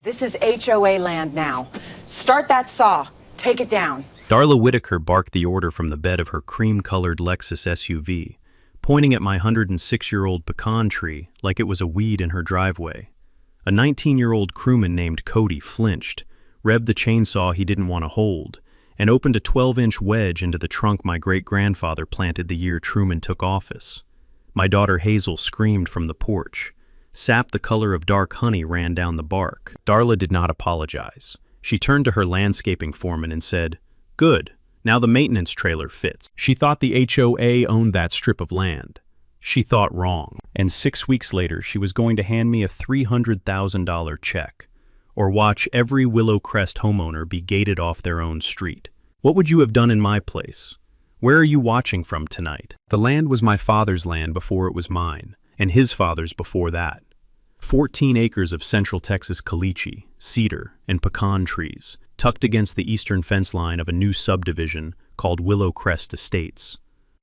This is HOA land now. Start that saw. Take it down. Darla Whitaker barked the order from the bed of her cream-colored Lexus SUV, pointing at my 106-year-old pecan tree like it was a weed in her driveway. A 19-year-old crewman named Cody flinched, revved the chainsaw he didn't want to hold, and opened a 12-inch wedge into the trunk my great-grandfather planted the year Truman took office. My daughter Hazel screamed from the porch. Sap the color of dark honey ran down the bark. Darla did not apologize. She turned to her landscaping foreman and said, "Good, now the maintenance trailer fits." She thought the HOA owned that strip of land. She thought wrong. And 6 weeks later, she was going to hand me a $300,000 check, or watch every Willow Crest homeowner be gated off their own street. What would you have done in my place? Where are you watching from tonight? The land was my father's land before it was mine, and his father's before that. 14 acres of Central Texas caliche, cedar, and pecan trees, tucked against the eastern fence line of a new subdivision called Willow Crest Estates.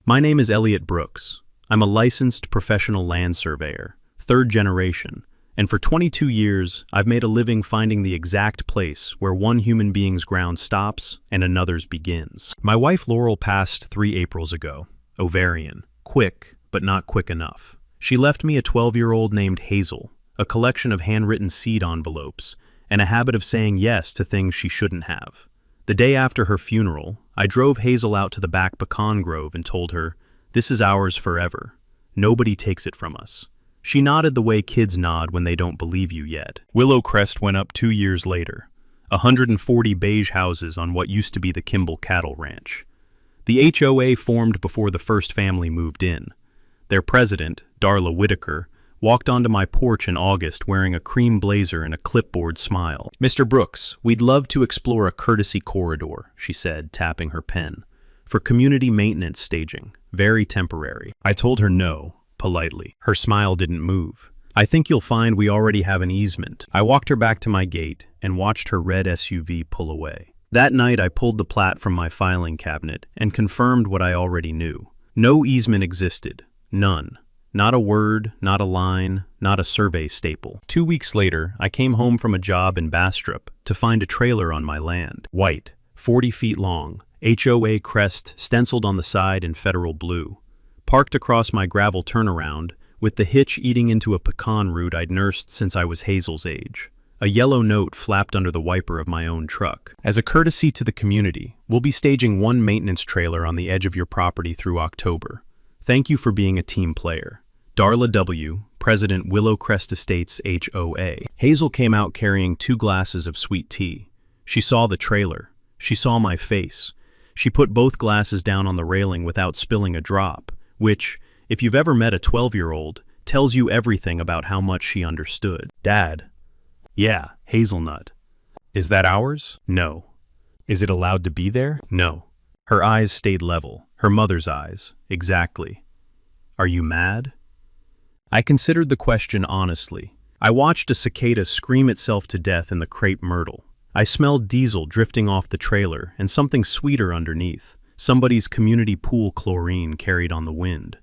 My name is Elliot Brooks. I'm a licensed professional land surveyor, third generation, and for 22 years, I've made a living finding the exact place where one human being's ground stops and another's begins. My wife Laurel passed 3 Aprils ago, ovarian, quick, but not quick enough. She left me a 12-year-old named Hazel, a collection of handwritten seed envelopes, and a habit of saying yes to things she shouldn't have. The day after her funeral, I drove Hazel out to the back pecan grove and told her, "This is ours forever. Nobody takes it from us." She nodded the way kids nod when they don't believe you yet. Willow Crest went up 2 years later. 140 beige houses on what used to be the Kimball Cattle Ranch. The HOA formed before the first family moved in. Their president, Darla Whitaker, walked onto my porch in August wearing a cream blazer and a clipboard smile. "Mr. Brooks, we'd love to explore a courtesy corridor," she said, tapping her pen, "for community maintenance staging, very temporary." I told her no, politely. Her smile didn't move. "I think you'll find we already have an easement." I walked her back to my gate and watched her red SUV pull away. That night I pulled the plat from my filing cabinet and confirmed what I already knew. No easement existed. None. Not a word, not a line, not a survey staple. 2 weeks later, I came home from a job in Bastrop to find a trailer on my land. White, 40 feet long, HOA crest stenciled on the side in federal blue. Parked across my gravel turnaround, with the hitch eating into a pecan root I'd nursed since I was Hazel's age. A yellow note flapped under the wiper of my own truck. "As a courtesy to the community, we'll be staging one maintenance trailer on the edge of your property through October. Thank you for being a team player. Darla W., President Willow Crest Estates HOA." Hazel came out carrying 2 glasses of sweet tea. She saw the trailer. She saw my face. She put both glasses down on the railing without spilling a drop, which, if you've ever met a 12-year-old, tells you everything about how much she understood. "Dad." "Yeah, hazelnut." "Is that ours?" "No." "Is it allowed to be there?" "No." Her eyes stayed level. Her mother's eyes. Exactly. "Are you mad?" I considered the question honestly. I watched a cicada scream itself to death in the crepe myrtle. I smelled diesel drifting off the trailer and something sweeter underneath, somebody's community pool chlorine carried on the wind.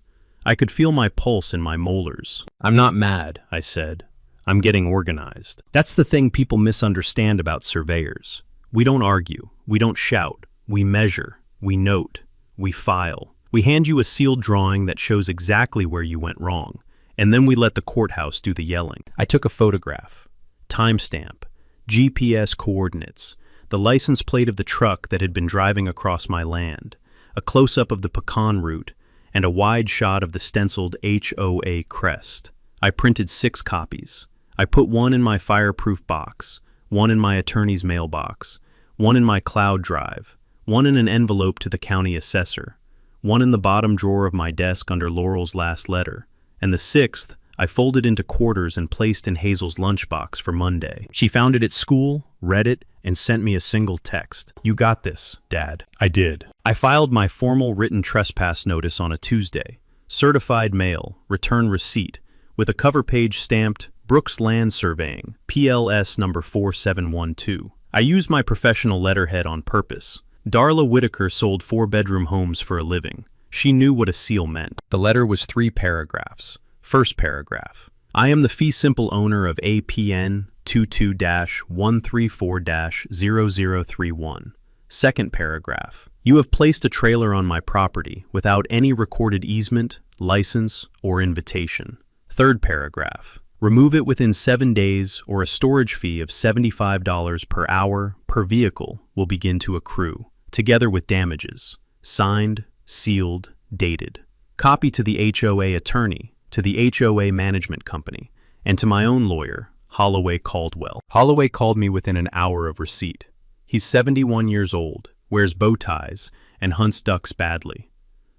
I could feel my pulse in my molars. "I'm not mad," I said. "I'm getting organized." That's the thing people misunderstand about surveyors. We don't argue. We don't shout. We measure. We note. We file. We hand you a sealed drawing that shows exactly where you went wrong, and then we let the courthouse do the yelling. I took a photograph, timestamp, GPS coordinates, the license plate of the truck that had been driving across my land, a close-up of the pecan root, and a wide shot of the stenciled HOA crest. I printed 6 copies. I put one in my fireproof box, one in my attorney's mailbox, one in my cloud drive, one in an envelope to the county assessor, one in the bottom drawer of my desk under Laurel's last letter, and the 6th I folded into quarters and placed in Hazel's lunchbox for Monday. She found it at school, read it, and sent me a single text. "You got this, Dad." I did. I filed my formal written trespass notice on a Tuesday. Certified mail, return receipt, with a cover page stamped Brooks Land Surveying, PLS number 4712. I used my professional letterhead on purpose. Darla Whitaker sold 4-bedroom homes for a living. She knew what a seal meant. The letter was 3 paragraphs. First paragraph. I am the fee simple owner of APN 22-134-0031. Second paragraph. You have placed a trailer on my property without any recorded easement, license, or invitation. Third paragraph. Remove it within 7 days or a storage fee of $75 per hour per vehicle will begin to accrue, together with damages. Signed, sealed, dated. Copy to the HOA attorney, to the HOA management company, and to my own lawyer, Holloway Caldwell. Holloway called me within an hour of receipt. He's 71 years old, wears bow ties, and hunts ducks badly.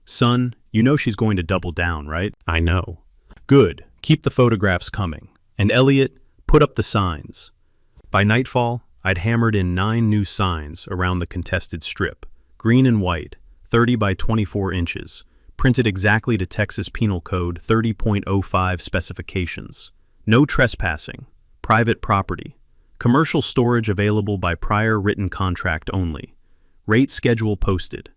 Son, you know she's going to double down, right? I know. Good. Keep the photographs coming. And Elliot, put up the signs. By nightfall, I'd hammered in 9 new signs around the contested strip, green and white, 30 by 24 inches, printed exactly to Texas Penal Code 30.05 specifications. No trespassing, private property, commercial storage available by prior written contract only, rate schedule posted.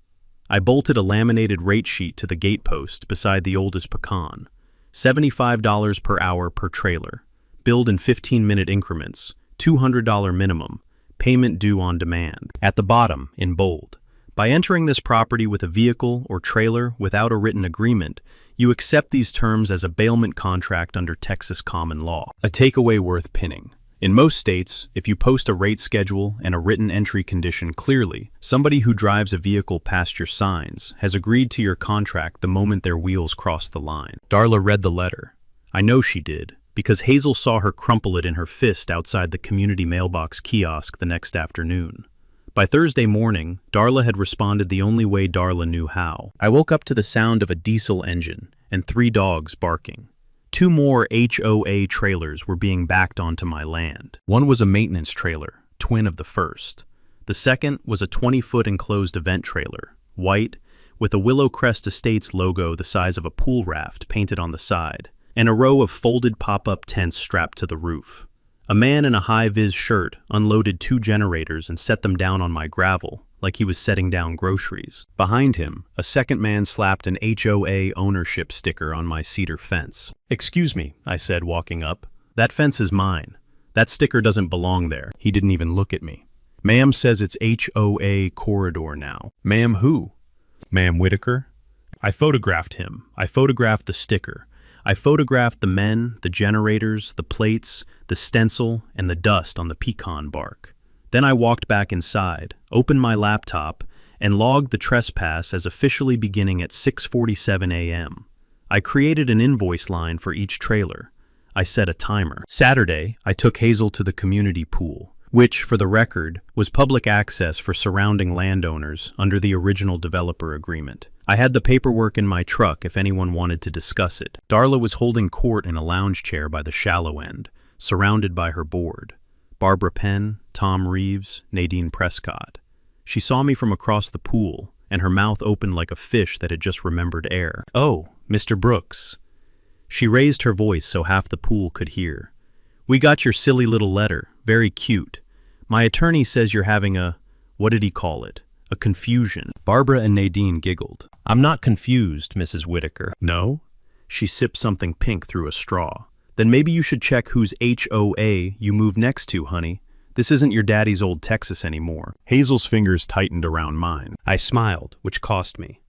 I bolted a laminated rate sheet to the gate post beside the oldest pecan. $75 per hour per trailer, billed in 15-minute increments, $200 minimum, payment due on demand. At the bottom, in bold, by entering this property with a vehicle or trailer without a written agreement, you accept these terms as a bailment contract under Texas common law. A takeaway worth pinning. In most states, if you post a rate schedule and a written entry condition clearly, somebody who drives a vehicle past your signs has agreed to your contract the moment their wheels cross the line. Darla read the letter. I know she did, because Hazel saw her crumple it in her fist outside the community mailbox kiosk the next afternoon. By Thursday morning, Darla had responded the only way Darla knew how. I woke up to the sound of a diesel engine and 3 dogs barking. 2 more HOA trailers were being backed onto my land. One was a maintenance trailer, twin of the first. The second was a 20-foot enclosed event trailer, white, with a Willow Crest Estates logo the size of a pool raft painted on the side, and a row of folded pop-up tents strapped to the roof. A man in a high-vis shirt unloaded 2 generators and set them down on my gravel, like he was setting down groceries. Behind him, a second man slapped an HOA ownership sticker on my cedar fence. "Excuse me," I said, walking up. "That fence is mine. That sticker doesn't belong there." He didn't even look at me. "Ma'am says it's HOA corridor now." "Ma'am who?" "Ma'am Whitaker." I photographed him. I photographed the sticker. I photographed the men, the generators, the plates, the stencil, and the dust on the pecan bark. Then I walked back inside, opened my laptop, and logged the trespass as officially beginning at 6:47 a.m. I created an invoice line for each trailer. I set a timer. Saturday, I took Hazel to the community pool, which, for the record, was public access for surrounding landowners under the original developer agreement. I had the paperwork in my truck if anyone wanted to discuss it. Darla was holding court in a lounge chair by the shallow end, surrounded by her board. Barbara Penn, Tom Reeves, Nadine Prescott. She saw me from across the pool, and her mouth opened like a fish that had just remembered air. "Oh, Mr. Brooks." She raised her voice so half the pool could hear. "We got your silly little letter. Very cute. My attorney says you're having a, what did he call it? A confusion." Barbara and Nadine giggled. "I'm not confused, Mrs. Whitaker." "No?" She sipped something pink through a straw. "Then maybe you should check whose HOA you move next to, honey. This isn't your daddy's old Texas anymore." Hazel's fingers tightened around mine. I smiled, which cost me.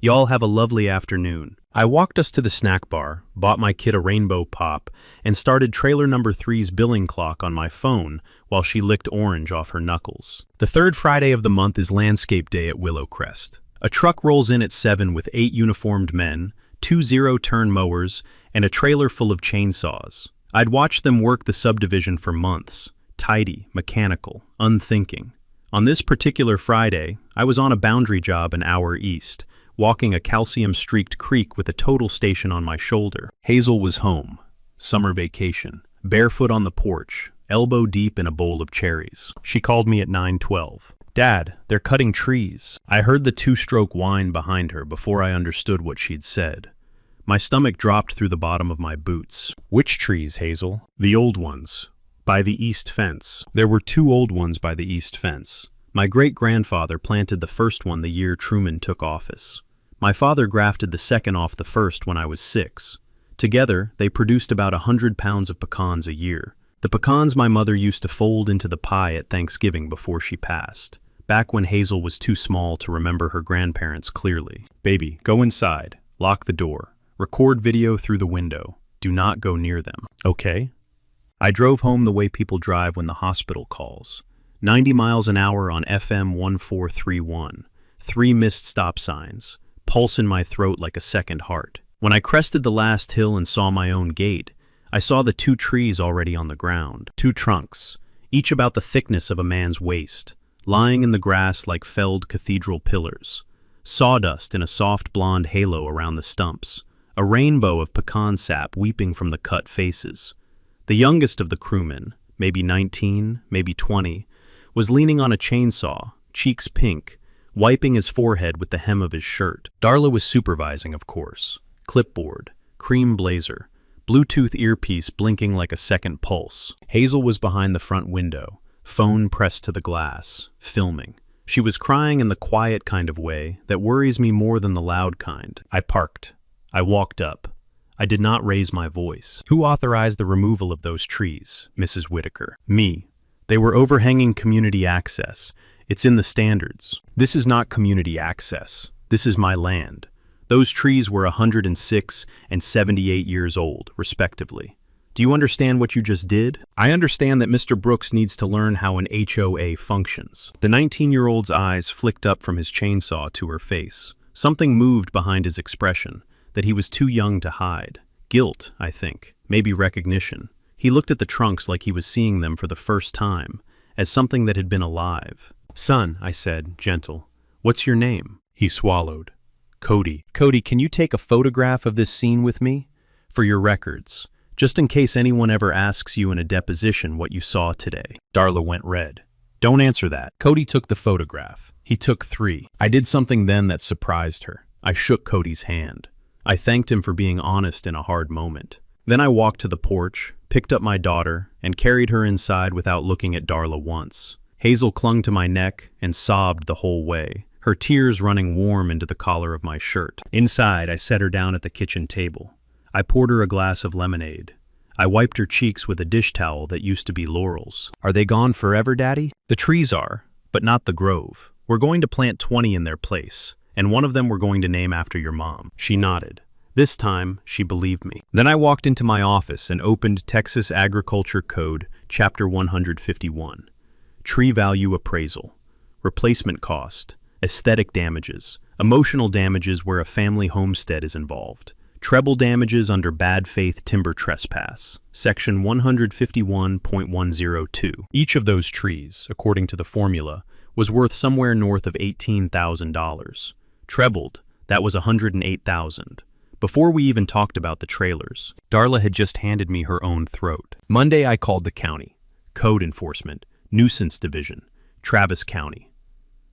"Y'all have a lovely afternoon." I walked us to the snack bar, bought my kid a rainbow pop, and started trailer number 3's billing clock on my phone while she licked orange off her knuckles. The 3rd Friday of the month is Landscape Day at Willow Crest. A truck rolls in at 7 with 8 uniformed men, 2 zero-turn mowers, and a trailer full of chainsaws. I'd watched them work the subdivision for months. Tidy, mechanical, unthinking. On this particular Friday, I was on a boundary job an hour east, walking a calcium-streaked creek with a total station on my shoulder. Hazel was home. Summer vacation. Barefoot on the porch, elbow deep in a bowl of cherries. She called me at 9:12. "Dad, they're cutting trees." I heard the 2-stroke whine behind her before I understood what she'd said. My stomach dropped through the bottom of my boots. "Which trees, Hazel?" "The old ones. By the east fence." There were 2 old ones by the east fence. My great-grandfather planted the first one the year Truman took office. My father grafted the second off the first when I was 6. Together, they produced about 100 pounds of pecans a year. The pecans my mother used to fold into the pie at Thanksgiving before she passed, back when Hazel was too small to remember her grandparents clearly. Baby, go inside, lock the door, record video through the window. Do not go near them. Okay? I drove home the way people drive when the hospital calls. 90 miles an hour on FM 1431. 3 missed stop signs. Pulse in my throat like a second heart. When I crested the last hill and saw my own gate, I saw the 2 trees already on the ground. 2 trunks, each about the thickness of a man's waist, lying in the grass like felled cathedral pillars. Sawdust in a soft blonde halo around the stumps. A rainbow of pecan sap weeping from the cut faces. The youngest of the crewmen, maybe 19, maybe 20, was leaning on a chainsaw, cheeks pink, wiping his forehead with the hem of his shirt. Darla was supervising, of course. Clipboard, cream blazer, Bluetooth earpiece blinking like a second pulse. Hazel was behind the front window, phone pressed to the glass, filming. She was crying in the quiet kind of way that worries me more than the loud kind. I parked. I walked up. I did not raise my voice. Who authorized the removal of those trees, Mrs. Whitaker? Me. They were overhanging community access. It's in the standards. This is not community access. This is my land. Those trees were 106 and 78 years old, respectively. Do you understand what you just did? I understand that Mr. Brooks needs to learn how an HOA functions. The 19-year-old's eyes flicked up from his chainsaw to her face. Something moved behind his expression that he was too young to hide. Guilt, I think. Maybe recognition. He looked at the trunks like he was seeing them for the first time, as something that had been alive. Son, I said, gentle. What's your name? He swallowed. Cody. Cody, can you take a photograph of this scene with me? For your records. Just in case anyone ever asks you in a deposition what you saw today. Darla went red. Don't answer that. Cody took the photograph. He took 3. I did something then that surprised her. I shook Cody's hand. I thanked him for being honest in a hard moment. Then I walked to the porch, picked up my daughter, and carried her inside without looking at Darla once. Hazel clung to my neck and sobbed the whole way, her tears running warm into the collar of my shirt. Inside, I set her down at the kitchen table. I poured her a glass of lemonade. I wiped her cheeks with a dish towel that used to be Laurel's. Are they gone forever, Daddy? The trees are, but not the grove. We're going to plant 20 in their place, and one of them we're going to name after your mom. She nodded. This time, she believed me. Then I walked into my office and opened Texas Agriculture Code, Chapter 151. Tree Value Appraisal. Replacement cost. Aesthetic damages. Emotional damages where a family homestead is involved. Treble damages under bad faith timber trespass. Section 151.102. Each of those trees, according to the formula, was worth somewhere north of $18,000. Trebled, that was $108,000. Before we even talked about the trailers, Darla had just handed me her own throat. Monday I called the county. Code enforcement. Nuisance division. Travis County.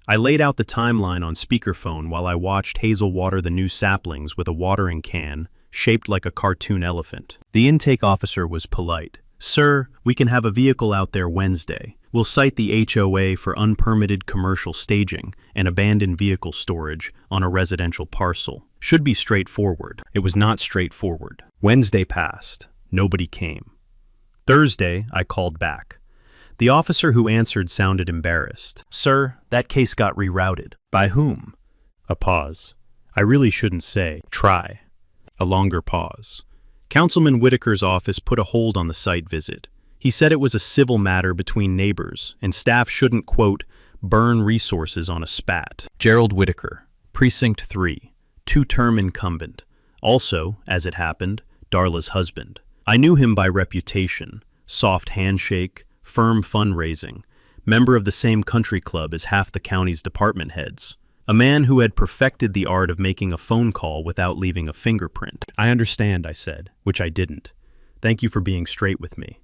I laid out the timeline on speakerphone while I watched Hazel water the new saplings with a watering can shaped like a cartoon elephant. The intake officer was polite. Sir, we can have a vehicle out there Wednesday. We'll cite the HOA for unpermitted commercial staging and abandoned vehicle storage on a residential parcel. Should be straightforward. It was not straightforward. Wednesday passed. Nobody came. Thursday, I called back. The officer who answered sounded embarrassed. Sir, that case got rerouted. By whom? A pause. I really shouldn't say. Try. A longer pause. Councilman Whitaker's office put a hold on the site visit. He said it was a civil matter between neighbors, and staff shouldn't, quote, burn resources on a spat. Gerald Whitaker, Precinct 3, 2-term incumbent. Also, as it happened, Darla's husband. I knew him by reputation. Soft handshake, firm fundraising, member of the same country club as half the county's department heads. A man who had perfected the art of making a phone call without leaving a fingerprint. I understand, I said, which I didn't. Thank you for being straight with me.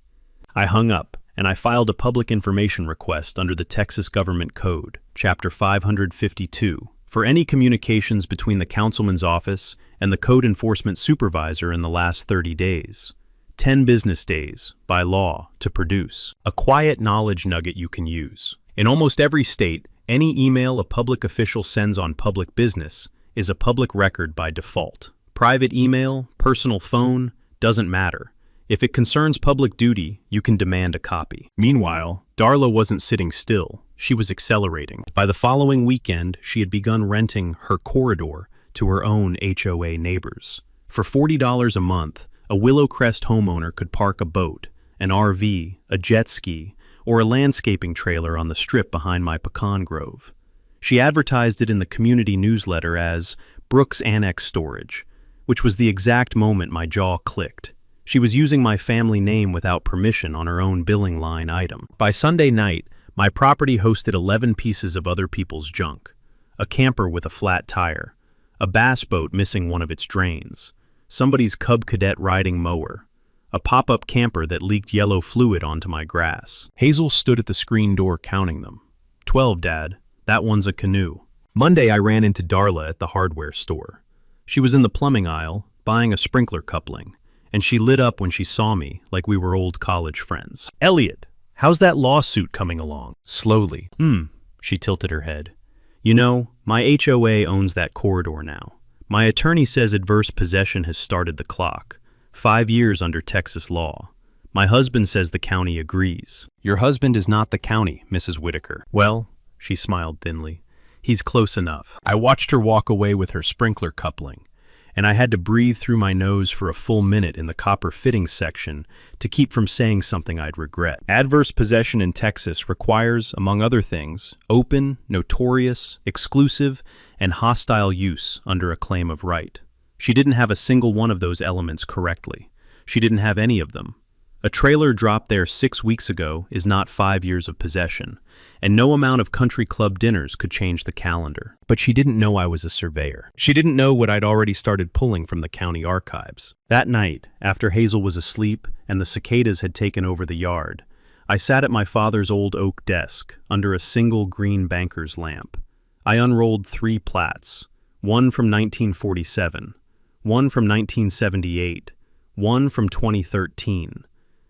I hung up, and I filed a public information request under the Texas Government Code, Chapter 552, for any communications between the councilman's office and the code enforcement supervisor in the last 30 days. 10 business days, by law, to produce. A quiet knowledge nugget you can use. In almost every state, any email a public official sends on public business is a public record by default. Private email, personal phone, doesn't matter. If it concerns public duty, you can demand a copy. Meanwhile, Darla wasn't sitting still. She was accelerating. By the following weekend, she had begun renting her corridor to her own HOA neighbors. For $40 a month, a Willow Crest homeowner could park a boat, an RV, a jet ski, or a landscaping trailer on the strip behind my pecan grove. She advertised it in the community newsletter as Brooks Annex Storage, which was the exact moment my jaw clicked. She was using my family name without permission on her own billing line item. By Sunday night, my property hosted 11 pieces of other people's junk. A camper with a flat tire, a bass boat missing one of its drains, somebody's Cub Cadet riding mower, a pop-up camper that leaked yellow fluid onto my grass. Hazel stood at the screen door counting them. 12, Dad. That one's a canoe. Monday, I ran into Darla at the hardware store. She was in the plumbing aisle, buying a sprinkler coupling, and she lit up when she saw me like we were old college friends. Elliot, how's that lawsuit coming along? Slowly. She tilted her head. You know, my HOA owns that corridor now. My attorney says adverse possession has started the clock. 5 years under Texas law. My husband says the county agrees. Your husband is not the county, Mrs. Whitaker. Well, she smiled thinly. He's close enough. I watched her walk away with her sprinkler coupling, and I had to breathe through my nose for a full minute in the copper fittings section to keep from saying something I'd regret. Adverse possession in Texas requires, among other things, open, notorious, exclusive, and hostile use under a claim of right. She didn't have a single one of those elements correctly. She didn't have any of them. A trailer dropped there 6 weeks ago is not 5 years of possession, and no amount of country club dinners could change the calendar. But she didn't know I was a surveyor. She didn't know what I'd already started pulling from the county archives. That night, after Hazel was asleep and the cicadas had taken over the yard, I sat at my father's old oak desk under a single green banker's lamp. I unrolled 3 plats, one from 1947, one from 1978, one from 2013,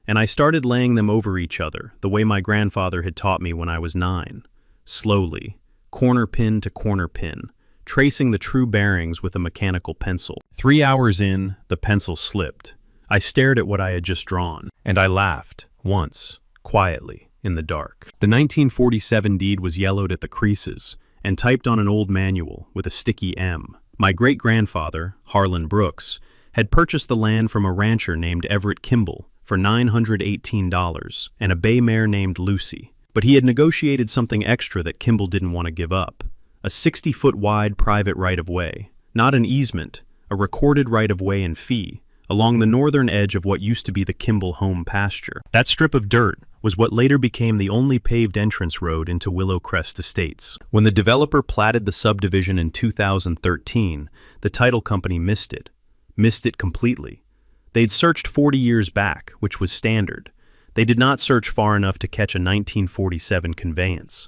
and I started laying them over each other the way my grandfather had taught me when I was 9, slowly, corner pin to corner pin, tracing the true bearings with a mechanical pencil. 3 hours in, the pencil slipped. I stared at what I had just drawn, and I laughed, once, quietly, in the dark. The 1947 deed was yellowed at the creases and typed on an old manual with a sticky M. My great-grandfather, Harlan Brooks, had purchased the land from a rancher named Everett Kimball for $918 and a bay mare named Lucy. But he had negotiated something extra that Kimball didn't want to give up. A 60-foot wide private right-of-way, not an easement, a recorded right-of-way and fee, along the northern edge of what used to be the Kimball home pasture. That strip of dirt was what later became the only paved entrance road into Willow Crest Estates. When the developer platted the subdivision in 2013, the title company missed it completely. They'd searched 40 years back, which was standard. They did not search far enough to catch a 1947 conveyance.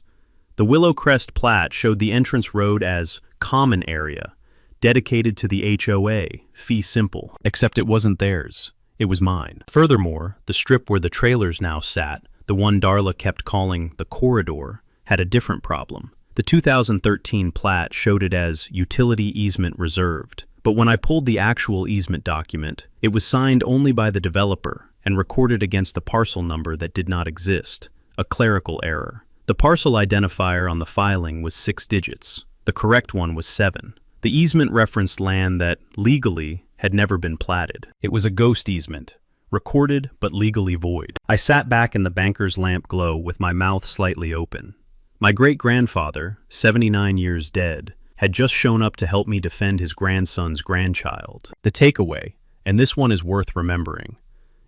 The Willow Crest plat showed the entrance road as common area, dedicated to the HOA, fee simple, except it wasn't theirs. It was mine. Furthermore, the strip where the trailers now sat, the one Darla kept calling the corridor, had a different problem. The 2013 plat showed it as utility easement reserved, but when I pulled the actual easement document, it was signed only by the developer and recorded against the parcel number that did not exist, a clerical error. The parcel identifier on the filing was 6 digits. The correct one was 7. The easement referenced land that, legally, had never been platted. It was a ghost easement, recorded but legally void. I sat back in the banker's lamp glow with my mouth slightly open. My great-grandfather, 79 years dead, had just shown up to help me defend his grandson's grandchild. The takeaway, and this one is worth remembering.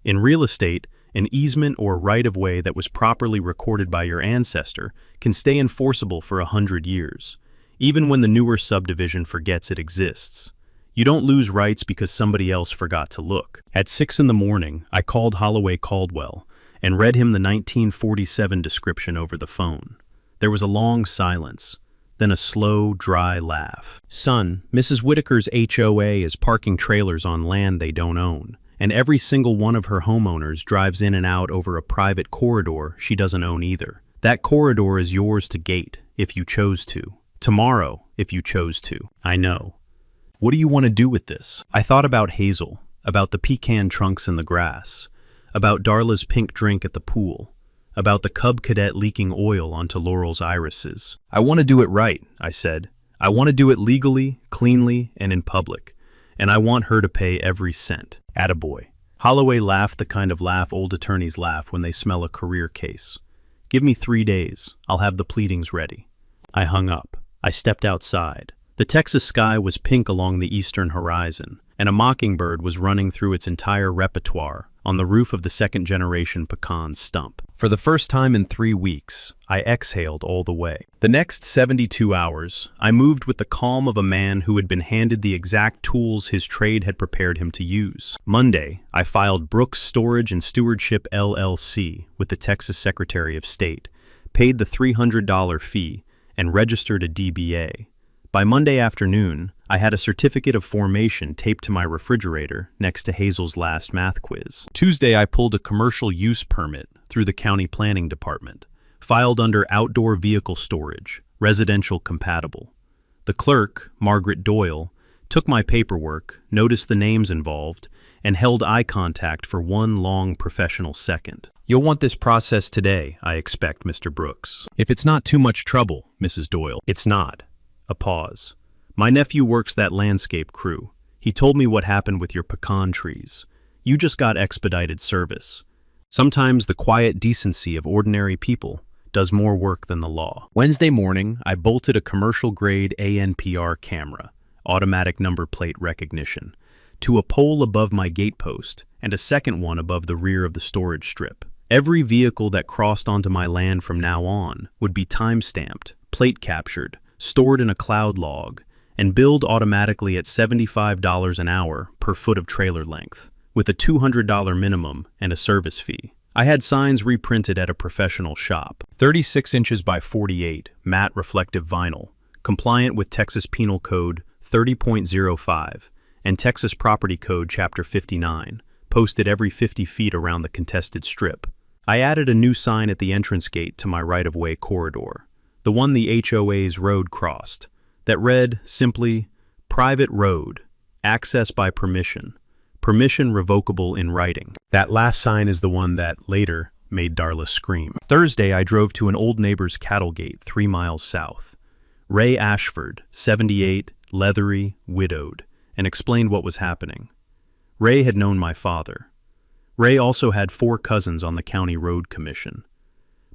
In real estate, an easement or right-of-way that was properly recorded by your ancestor can stay enforceable for 100 years. Even when the newer subdivision forgets it exists. You don't lose rights because somebody else forgot to look. At 6 in the morning, I called Holloway Caldwell and read him the 1947 description over the phone. There was a long silence, then a slow, dry laugh. Son, Mrs. Whitaker's HOA is parking trailers on land they don't own, and every single one of her homeowners drives in and out over a private corridor she doesn't own either. That corridor is yours to gate, if you chose to. Tomorrow, if you chose to. I know. What do you want to do with this? I thought about Hazel, about the pecan trunks in the grass, about Darla's pink drink at the pool, about the cub cadet leaking oil onto Laurel's irises. "I want to do it right," I said. "I want to do it legally, cleanly, and in public. And I want her to pay every cent." Attaboy. Holloway laughed the kind of laugh old attorneys laugh when they smell a career case. "Give me 3 days. I'll have the pleadings ready." I hung up. I stepped outside. The Texas sky was pink along the eastern horizon, and a mockingbird was running through its entire repertoire on the roof of the second-generation pecan stump. For the first time in 3 weeks, I exhaled all the way. The next 72 hours, I moved with the calm of a man who had been handed the exact tools his trade had prepared him to use. Monday, I filed Brooks Storage and Stewardship LLC with the Texas Secretary of State, paid the $300 fee, and registered a DBA. By Monday afternoon, I had a certificate of formation taped to my refrigerator next to Hazel's last math quiz. Tuesday, I pulled a commercial use permit through the county planning department, filed under outdoor vehicle storage, residential compatible. The clerk, Margaret Doyle, took my paperwork, noticed the names involved, and held eye contact for one long professional second. "You'll want this process today, I expect, Mr. Brooks. If it's not too much trouble, Mrs. Doyle." "It's not." A pause. "My nephew works that landscape crew. He told me what happened with your pecan trees. You just got expedited service. Sometimes the quiet decency of ordinary people does more work than the law." Wednesday morning, I bolted a commercial-grade ANPR camera, automatic number plate recognition, to a pole above my gatepost and a second one above the rear of the storage strip. Every vehicle that crossed onto my land from now on would be time-stamped, plate captured, stored in a cloud log, and billed automatically at $75 an hour per foot of trailer length, with a $200 minimum and a service fee. I had signs reprinted at a professional shop. 36 inches by 48, matte reflective vinyl, compliant with Texas Penal Code 30.05 and Texas Property Code Chapter 59, posted every 50 feet around the contested strip. I added a new sign at the entrance gate to my right-of-way corridor, the one the HOA's road crossed, that read simply, "Private road, access by permission, permission revocable in writing." That last sign is the one that, later, made Darla scream. Thursday, I drove to an old neighbor's cattle gate 3 miles south. Ray Ashford, 78, leathery, widowed, and explained what was happening. Ray had known my father. Ray also had 4 cousins on the county road commission.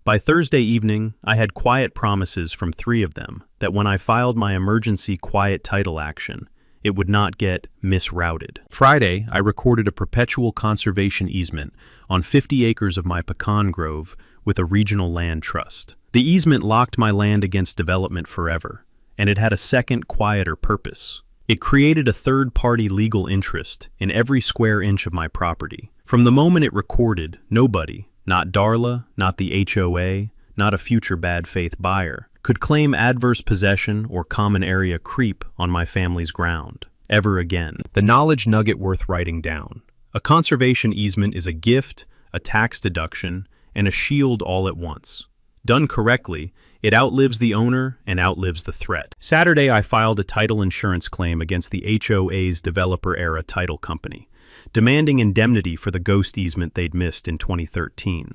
By Thursday evening, I had quiet promises from 3 of them that when I filed my emergency quiet title action, it would not get misrouted. Friday, I recorded a perpetual conservation easement on 50 acres of my pecan grove with a regional land trust. The easement locked my land against development forever, and it had a second, quieter purpose. It created a third-party legal interest in every square inch of my property. From the moment it recorded, nobody, not Darla, not the HOA, not a future bad faith buyer, could claim adverse possession or common area creep on my family's ground, ever again. The knowledge nugget worth writing down. A conservation easement is a gift, a tax deduction, and a shield all at once. Done correctly, it outlives the owner and outlives the threat. Saturday, I filed a title insurance claim against the HOA's developer-era title company, demanding indemnity for the ghost easement they'd missed in 2013.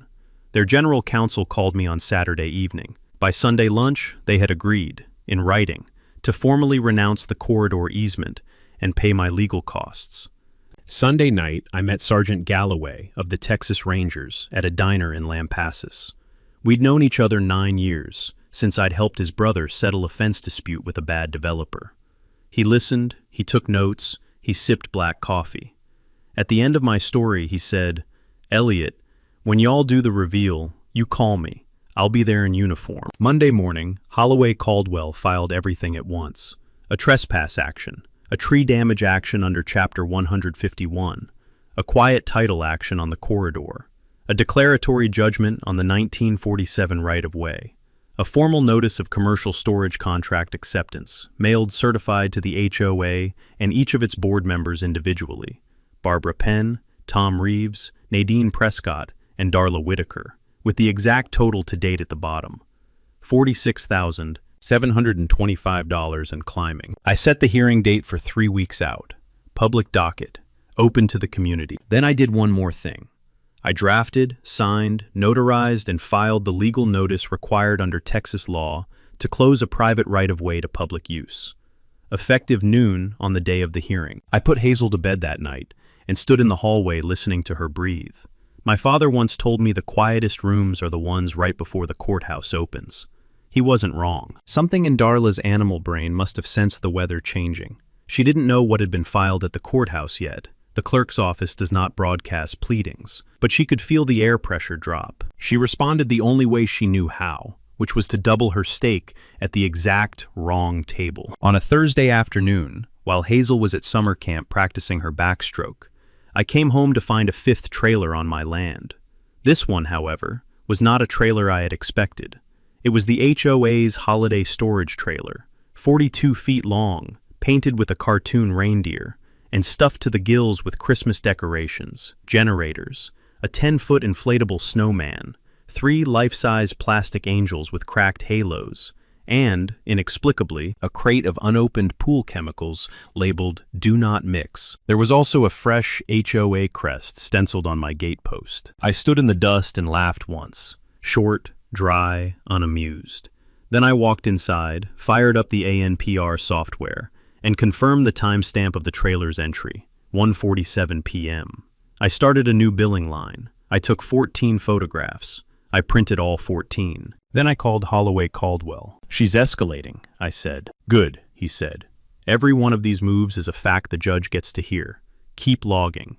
Their general counsel called me on Saturday evening. By Sunday lunch, they had agreed, in writing, to formally renounce the corridor easement and pay my legal costs. Sunday night, I met Sergeant Galloway of the Texas Rangers at a diner in Lampasas. We'd known each other 9 years, since I'd helped his brother settle a fence dispute with a bad developer. He listened, he took notes, he sipped black coffee. At the end of my story, he said, "Elliot, when y'all do the reveal, you call me. I'll be there in uniform." Monday morning, Holloway Caldwell filed everything at once. A trespass action, a tree damage action under Chapter 151, a quiet title action on the corridor, a declaratory judgment on the 1947 right-of-way, a formal notice of commercial storage contract acceptance, mailed certified to the HOA and each of its board members individually, Barbara Penn, Tom Reeves, Nadine Prescott, and Darla Whitaker, with the exact total to date at the bottom, $46,725 and climbing. I set the hearing date for 3 weeks out. Public docket, open to the community. Then I did one more thing. I drafted, signed, notarized, and filed the legal notice required under Texas law to close a private right-of-way to public use. Effective noon on the day of the hearing. I put Hazel to bed that night and stood in the hallway listening to her breathe. My father once told me the quietest rooms are the ones right before the courthouse opens. He wasn't wrong. Something in Darla's animal brain must have sensed the weather changing. She didn't know what had been filed at the courthouse yet. The clerk's office does not broadcast pleadings, but she could feel the air pressure drop. She responded the only way she knew how, which was to double her stake at the exact wrong table. On a Thursday afternoon, while Hazel was at summer camp practicing her backstroke, I came home to find a fifth trailer on my land. This one, however, was not a trailer I had expected. It was the HOA's holiday storage trailer, 42 feet long, painted with a cartoon reindeer, and stuffed to the gills with Christmas decorations, generators, a 10-foot inflatable snowman, 3 life-size plastic angels with cracked halos, and, inexplicably, a crate of unopened pool chemicals labeled "Do Not Mix." There was also a fresh HOA crest stenciled on my gatepost. I stood in the dust and laughed once, short, dry, unamused. Then I walked inside, fired up the ANPR software, and confirmed the timestamp of the trailer's entry, 1:47 p.m. I started a new billing line. I took 14 photographs. I printed all 14. Then I called Holloway Caldwell. "She's escalating," I said. "Good," he said. "Every one of these moves is a fact the judge gets to hear. Keep logging."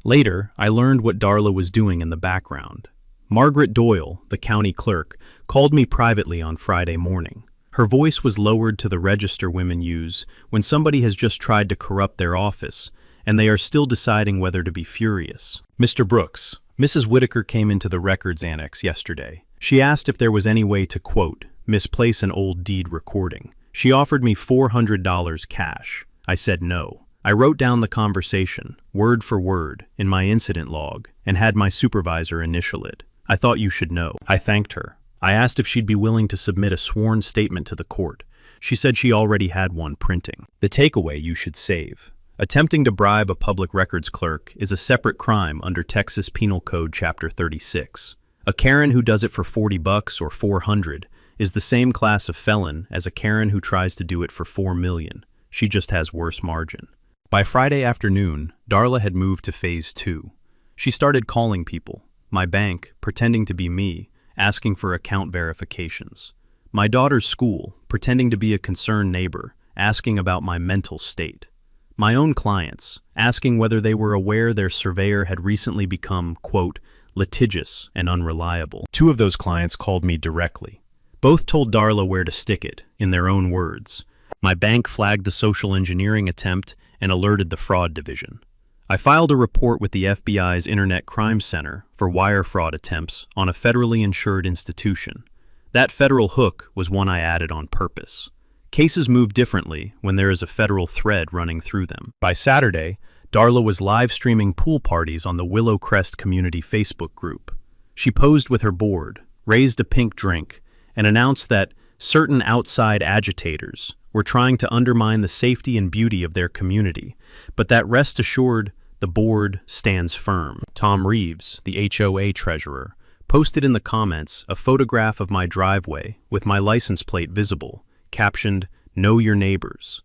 Later, I learned what Darla was doing in the background. Margaret Doyle, the county clerk, called me privately on Friday morning. Her voice was lowered to the register women use when somebody has just tried to corrupt their office, and they are still deciding whether to be furious. "Mr. Brooks, Mrs. Whitaker came into the records annex yesterday. She asked if there was any way to, quote, misplace an old deed recording. She offered me $400 cash. I said no. I wrote down the conversation, word for word, in my incident log, and had my supervisor initial it. I thought you should know." I thanked her. I asked if she'd be willing to submit a sworn statement to the court. She said she already had one printing. The takeaway you should save. Attempting to bribe a public records clerk is a separate crime under Texas Penal Code Chapter 36. A Karen who does it for $40 or $400 is the same class of felon as a Karen who tries to do it for $4 million. She just has worse margin. By Friday afternoon, Darla had moved to Phase 2. She started calling people, my bank, pretending to be me, asking for account verifications. My daughter's school, pretending to be a concerned neighbor, asking about my mental state. My own clients, asking whether they were aware their surveyor had recently become, quote, litigious and unreliable. 2 of those clients called me directly. Both told Darla where to stick it, in their own words. My bank flagged the social engineering attempt and alerted the fraud division. I filed a report with the FBI's Internet Crime Center for wire fraud attempts on a federally insured institution. That federal hook was one I added on purpose. Cases move differently when there is a federal thread running through them. By Saturday, Darla was live streaming pool parties on the Willow Crest Community Facebook group. She posed with her board, raised a pink drink, and announced that certain outside agitators were trying to undermine the safety and beauty of their community, but that rest assured, the board stands firm. Tom Reeves, the HOA treasurer, posted in the comments a photograph of my driveway with my license plate visible, captioned, "Know your neighbors."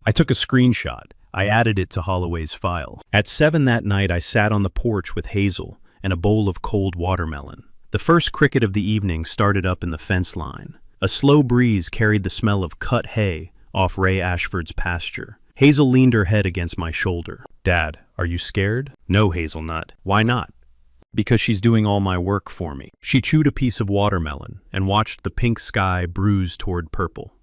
I took a screenshot. I added it to Holloway's file. At 7 that night, I sat on the porch with Hazel and a bowl of cold watermelon. The first cricket of the evening started up in the fence line. A slow breeze carried the smell of cut hay off Ray Ashford's pasture. Hazel leaned her head against my shoulder. "Dad, are you scared?" "No, Hazelnut." "Why not?" "Because she's doing all my work for me." She chewed a piece of watermelon and watched the pink sky bruise toward purple.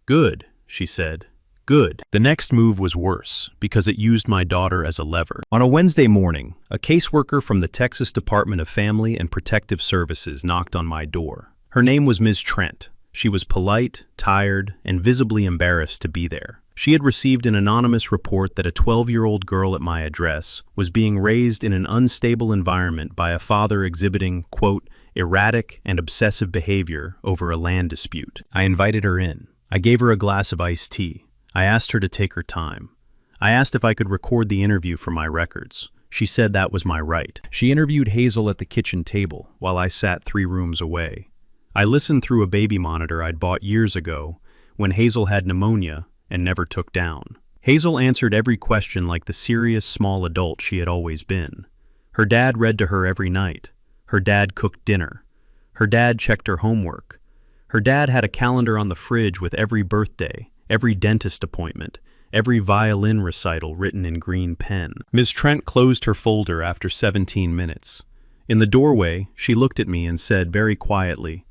"Good," she said. "Good." The next move was worse because it used my daughter as a lever. On a Wednesday morning, a caseworker from the Texas Department of Family and Protective Services knocked on my door. Her name was Ms. Trent. She was polite, tired, and visibly embarrassed to be there. She had received an anonymous report that a 12-year-old girl at my address was being raised in an unstable environment by a father exhibiting, quote, erratic and obsessive behavior over a land dispute. I invited her in. I gave her a glass of iced tea. I asked her to take her time. I asked if I could record the interview for my records. She said that was my right. She interviewed Hazel at the kitchen table while I sat 3 rooms away. I listened through a baby monitor I'd bought years ago when Hazel had pneumonia and never took down. Hazel answered every question like the serious small adult she had always been. Her dad read to her every night. Her dad cooked dinner. Her dad checked her homework. Her dad had a calendar on the fridge with every birthday, every dentist appointment, every violin recital written in green pen. Ms. Trent closed her folder after 17 minutes. In the doorway, she looked at me and said very quietly,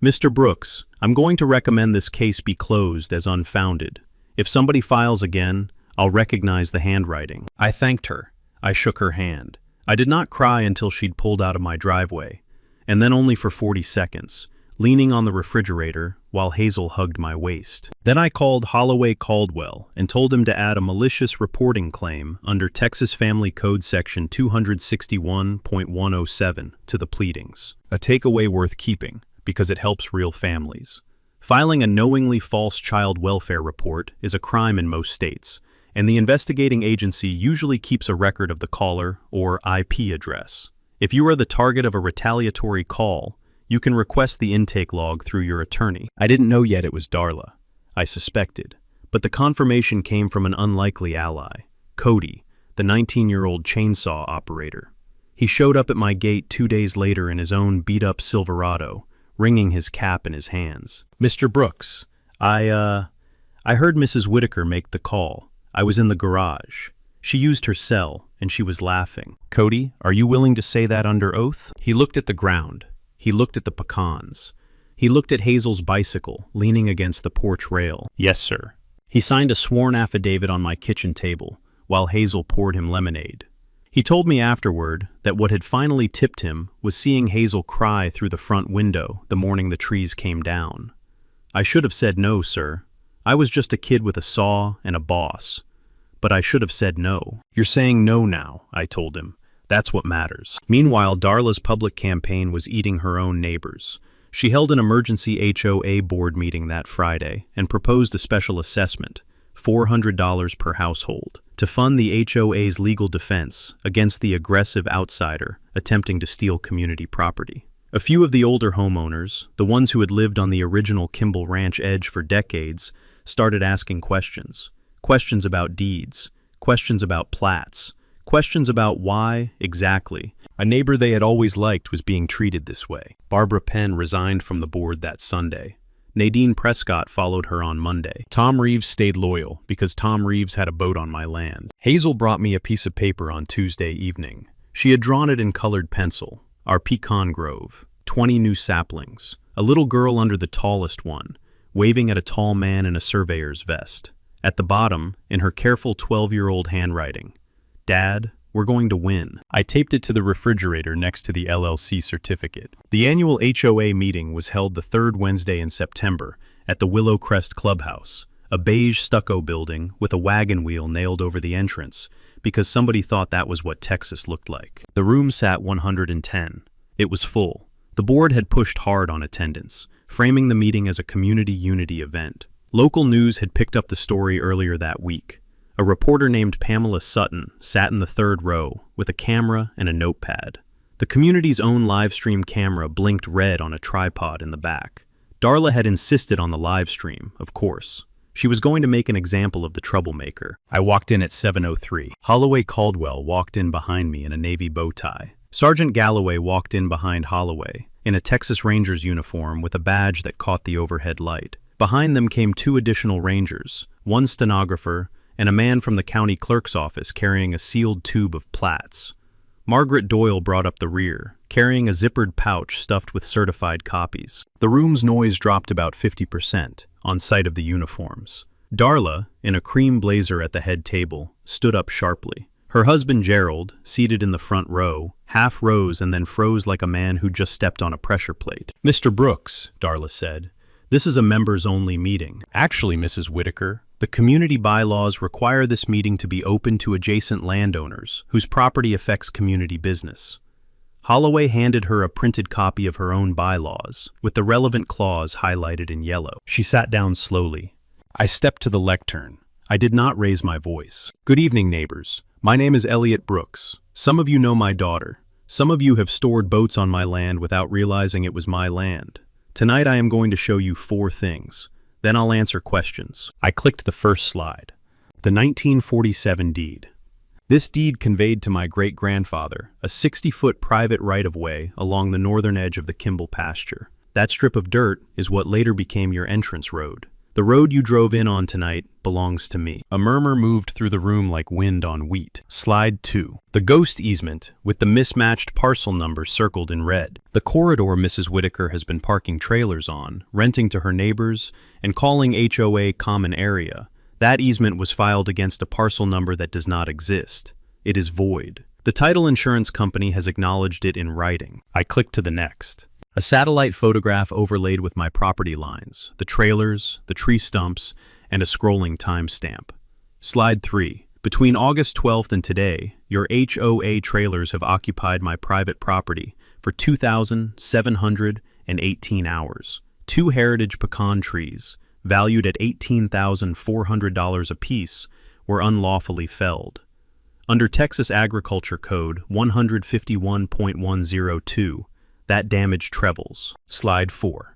"Mr. Brooks, I'm going to recommend this case be closed as unfounded. If somebody files again, I'll recognize the handwriting." I thanked her. I shook her hand. I did not cry until she'd pulled out of my driveway, and then only for 40 seconds, leaning on the refrigerator while Hazel hugged my waist. Then I called Holloway Caldwell and told him to add a malicious reporting claim under Texas Family Code Section 261.107 to the pleadings. A takeaway worth keeping, because it helps real families. Filing a knowingly false child welfare report is a crime in most states, and the investigating agency usually keeps a record of the caller or IP address. If you are the target of a retaliatory call, you can request the intake log through your attorney. I didn't know yet it was Darla. I suspected, but the confirmation came from an unlikely ally, Cody, the 19-year-old chainsaw operator. He showed up at my gate 2 days later in his own beat-up Silverado, wringing his cap in his hands. "Mr. Brooks, I heard Mrs. Whitaker make the call. I was in the garage. She used her cell, and she was laughing." "Cody, are you willing to say that under oath?" He looked at the ground. He looked at the pecans. He looked at Hazel's bicycle, leaning against the porch rail. "Yes, sir." He signed a sworn affidavit on my kitchen table, while Hazel poured him lemonade. He told me afterward that what had finally tipped him was seeing Hazel cry through the front window the morning the trees came down. "I should have said no, sir. I was just a kid with a saw and a boss. But I should have said no." "You're saying no now," I told him. "That's what matters." Meanwhile, Darla's public campaign was eating her own neighbors. She held an emergency HOA board meeting that Friday and proposed a special assessment, $400 per household, to fund the HOA's legal defense against the aggressive outsider attempting to steal community property. A few of the older homeowners, the ones who had lived on the original Kimball Ranch edge for decades, started asking questions. Questions about deeds, questions about plats, questions about why, exactly, a neighbor they had always liked was being treated this way. Barbara Penn resigned from the board that Sunday. Nadine Prescott followed her on Monday. Tom Reeves stayed loyal because Tom Reeves had a boat on my land. Hazel brought me a piece of paper on Tuesday evening. She had drawn it in colored pencil. Our pecan grove, 20 new saplings, a little girl under the tallest one, waving at a tall man in a surveyor's vest. At the bottom, in her careful 12-year-old handwriting, "Dad, we're going to win." I taped it to the refrigerator next to the LLC certificate. The annual HOA meeting was held the third Wednesday in September at the Willow Crest Clubhouse, a beige stucco building with a wagon wheel nailed over the entrance, because somebody thought that was what Texas looked like. The room sat 110. It was full. The board had pushed hard on attendance, framing the meeting as a community unity event. Local news had picked up the story earlier that week. A reporter named Pamela Sutton sat in the third row with a camera and a notepad. The community's own live stream camera blinked red on a tripod in the back. Darla had insisted on the live stream, of course. She was going to make an example of the troublemaker. I walked in at 7:03. Holloway Caldwell walked in behind me in a navy bow tie. Sergeant Galloway walked in behind Holloway, in a Texas Rangers uniform with a badge that caught the overhead light. Behind them came 2 additional Rangers, 1 stenographer, and a man from the county clerk's office carrying a sealed tube of plats. Margaret Doyle brought up the rear, carrying a zippered pouch stuffed with certified copies. The room's noise dropped about 50% on sight of the uniforms. Darla, in a cream blazer at the head table, stood up sharply. Her husband Gerald, seated in the front row, half rose and then froze like a man who just stepped on a pressure plate. "Mr. Brooks," Darla said, "this is a members-only meeting." "Actually, Mrs. Whitaker, the community bylaws require this meeting to be open to adjacent landowners whose property affects community business." Holloway handed her a printed copy of her own bylaws, with the relevant clause highlighted in yellow. She sat down slowly. I stepped to the lectern. I did not raise my voice. "Good evening, neighbors. My name is Elliot Brooks. Some of you know my daughter. Some of you have stored boats on my land without realizing it was my land. Tonight I am going to show you 4 things. Then I'll answer questions. I clicked the first slide. The 1947 deed. This deed conveyed to my great-grandfather a 60-foot private right-of-way along the northern edge of the Kimball pasture. That strip of dirt is what later became your entrance road. The road you drove in on tonight belongs to me. A murmur moved through the room like wind on wheat. Slide 2. The ghost easement, with the mismatched parcel number circled in red. The corridor Mrs. Whitaker has been parking trailers on, renting to her neighbors, and calling HOA common area. That easement was filed against a parcel number that does not exist. It is void. The title insurance company has acknowledged it in writing. I click to the next. A satellite photograph overlaid with my property lines, the trailers, the tree stumps, and a scrolling timestamp. Slide 3. Between August 12th and today, your HOA trailers have occupied my private property for 2,718 hours. 2 heritage pecan trees, valued at $18,400 apiece, were unlawfully felled. Under Texas Agriculture Code 151.102, that damage trebles. Slide 4.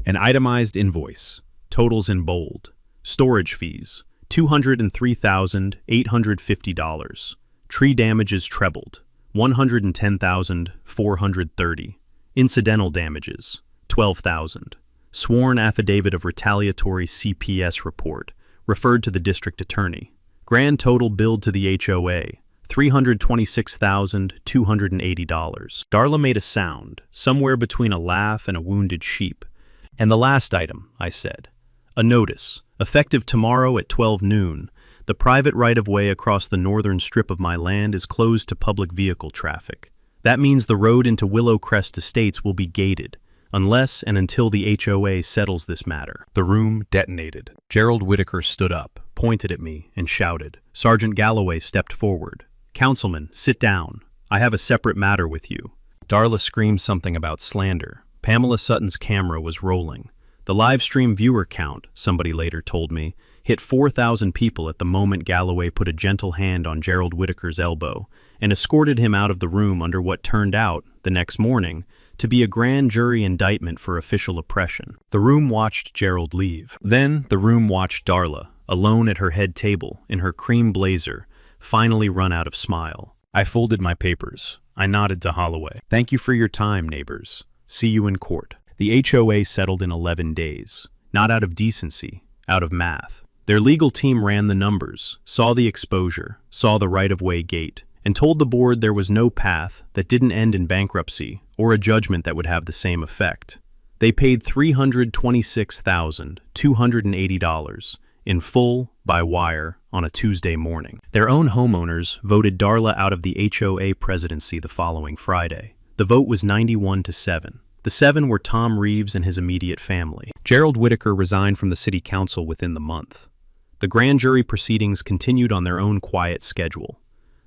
An itemized invoice, totals in bold. Storage fees, $203,850. Tree damages trebled, $110,430. Incidental damages, $12,000. Sworn affidavit of retaliatory CPS report, referred to the district attorney. Grand total billed to the HOA, $326,280. Darla made a sound, somewhere between a laugh and a wounded sheep. And the last item, I said. A notice, effective tomorrow at 12 noon. The private right-of-way across the northern strip of my land is closed to public vehicle traffic. That means the road into Willow Crest Estates will be gated, unless and until the HOA settles this matter. The room detonated. Gerald Whitaker stood up, pointed at me, and shouted. Sergeant Galloway stepped forward. Councilman, sit down. I have a separate matter with you. Darla screamed something about slander. Pamela Sutton's camera was rolling. The live stream viewer count, somebody later told me, hit 4,000 people at the moment Galloway put a gentle hand on Gerald Whitaker's elbow and escorted him out of the room under what turned out, the next morning, to be a grand jury indictment for official oppression. The room watched Gerald leave. Then the room watched Darla, alone at her head table, in her cream blazer, finally run out of smile. I folded my papers. I nodded to Holloway. Thank you for your time, neighbors. See you in court. The HOA settled in 11 days. Not out of decency, out of math. Their legal team ran the numbers, saw the exposure, saw the right-of-way gate, and told the board there was no path that didn't end in bankruptcy or a judgment that would have the same effect. They paid $326,280 in full, by wire, on a Tuesday morning. Their own homeowners voted Darla out of the HOA presidency the following Friday. The vote was 91-7. The 7 were Tom Reeves and his immediate family. Gerald Whitaker resigned from the city council within the month. The grand jury proceedings continued on their own quiet schedule.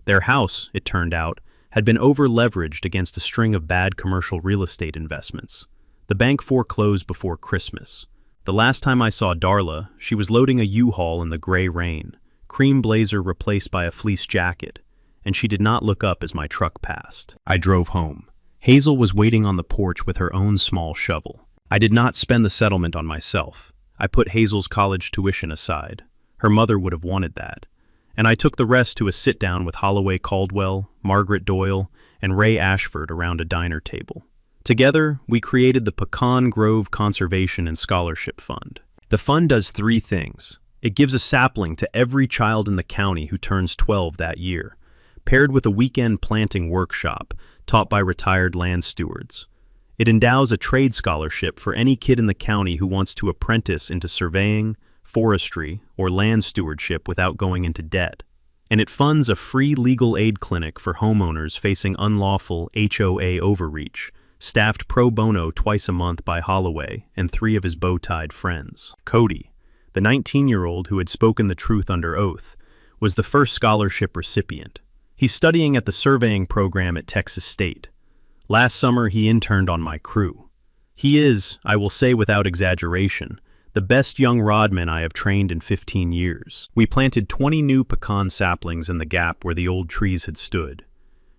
Their house, it turned out, had been over-leveraged against a string of bad commercial real estate investments. The bank foreclosed before Christmas. The last time I saw Darla, she was loading a U-Haul in the gray rain, cream blazer replaced by a fleece jacket, and she did not look up as my truck passed. I drove home. Hazel was waiting on the porch with her own small shovel. I did not spend the settlement on myself. I put Hazel's college tuition aside. Her mother would have wanted that. And I took the rest to a sit-down with Holloway Caldwell, Margaret Doyle, and Ray Ashford around a diner table. Together, we created the Pecan Grove Conservation and Scholarship Fund. The fund does 3 things. It gives a sapling to every child in the county who turns 12 that year, paired with a weekend planting workshop taught by retired land stewards. It endows a trade scholarship for any kid in the county who wants to apprentice into surveying, forestry, or land stewardship without going into debt. And it funds a free legal aid clinic for homeowners facing unlawful HOA overreach, staffed pro bono twice a month by Holloway and 3 of his bow-tied friends. Cody, the 19-year-old who had spoken the truth under oath, was the first scholarship recipient. He's studying at the surveying program at Texas State. Last summer, he interned on my crew. He is, I will say without exaggeration, the the best young rodman I have trained in 15 years. We planted 20 new pecan saplings in the gap where the old trees had stood.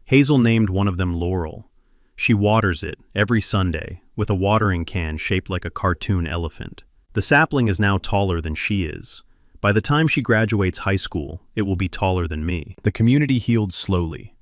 Hazel named one of them Laurel. She waters it every Sunday with a watering can shaped like a cartoon elephant. The sapling is now taller than she is. By the time she graduates high school, it will be taller than me. The community healed slowly.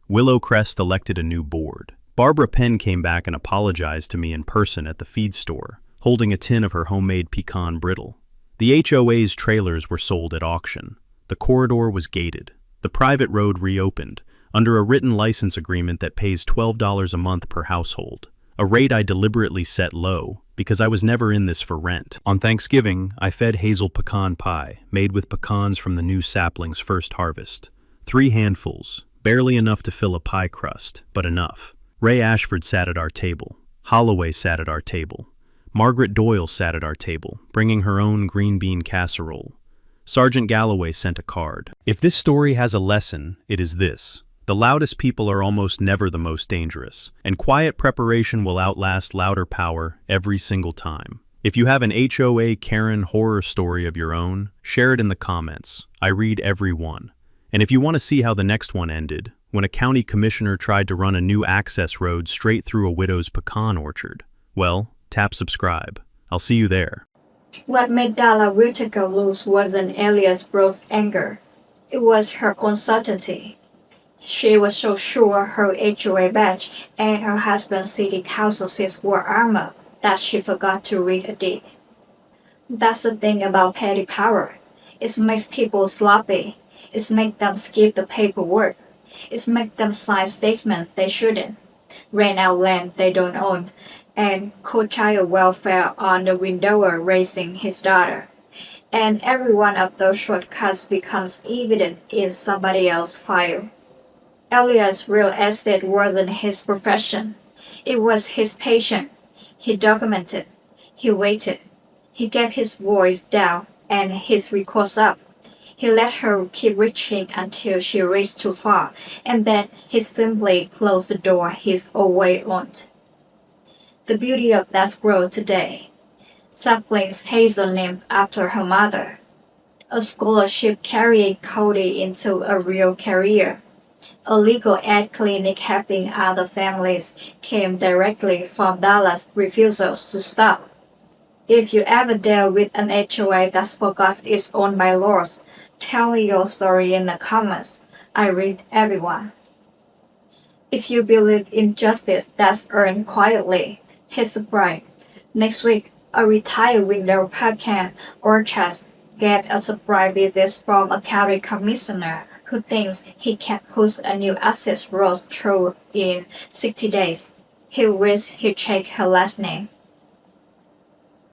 Willow Crest elected a new board. Barbara Penn came back and apologized to me in person at the feed store, holding a tin of her homemade pecan brittle. The HOA's trailers were sold at auction. The corridor was gated. The private road reopened, under a written license agreement that pays $12 a month per household, a rate I deliberately set low, because I was never in this for rent. On Thanksgiving, I fed Hazel pecan pie, made with pecans from the new sapling's first harvest. 3 handfuls, barely enough to fill a pie crust, but enough. Ray Ashford sat at our table. Holloway sat at our table. Margaret Doyle sat at our table, bringing her own green bean casserole. Sergeant Galloway sent a card. If this story has a lesson, it is this. The loudest people are almost never the most dangerous, and quiet preparation will outlast louder power every single time. If you have an HOA Karen horror story of your own, share it in the comments. I read every one. And if you want to see how the next one ended, when a county commissioner tried to run a new access road straight through a widow's pecan orchard, well, tap subscribe. I'll see you there. What made Dalla Whitaker lose wasn't Elias Brooks' anger. It was her uncertainty. She was so sure her HOA badge and her husband's city council seats were armor that she forgot to read a deed. That's the thing about petty power. It makes people sloppy. It makes them skip the paperwork. It makes them sign statements they shouldn't, rent out land they don't own, and code child welfare on the widower raising his daughter. And every one of those shortcuts becomes evident in somebody else's file. Elias' real estate wasn't his profession. It was his passion. He documented. He waited. He gave his voice down and his records up. He let her keep reaching until she reached too far, and then he simply closed the door he's always owned. The beauty of that growth today. Saplings Hazel named after her mother. A scholarship carrying Cody into a real career. A legal aid clinic helping other families came directly from Dalla's refusals to stop. If you ever deal with an HOA that forgot it's owned by laws, tell me your story in the comments. I read everyone. If you believe in justice that's earned quietly, hit subscribe. Next week, a retired window pecan orchard get a surprise visit from a county commissioner who thinks he can push a new access road through in 60 days. He wishes he checked her last name.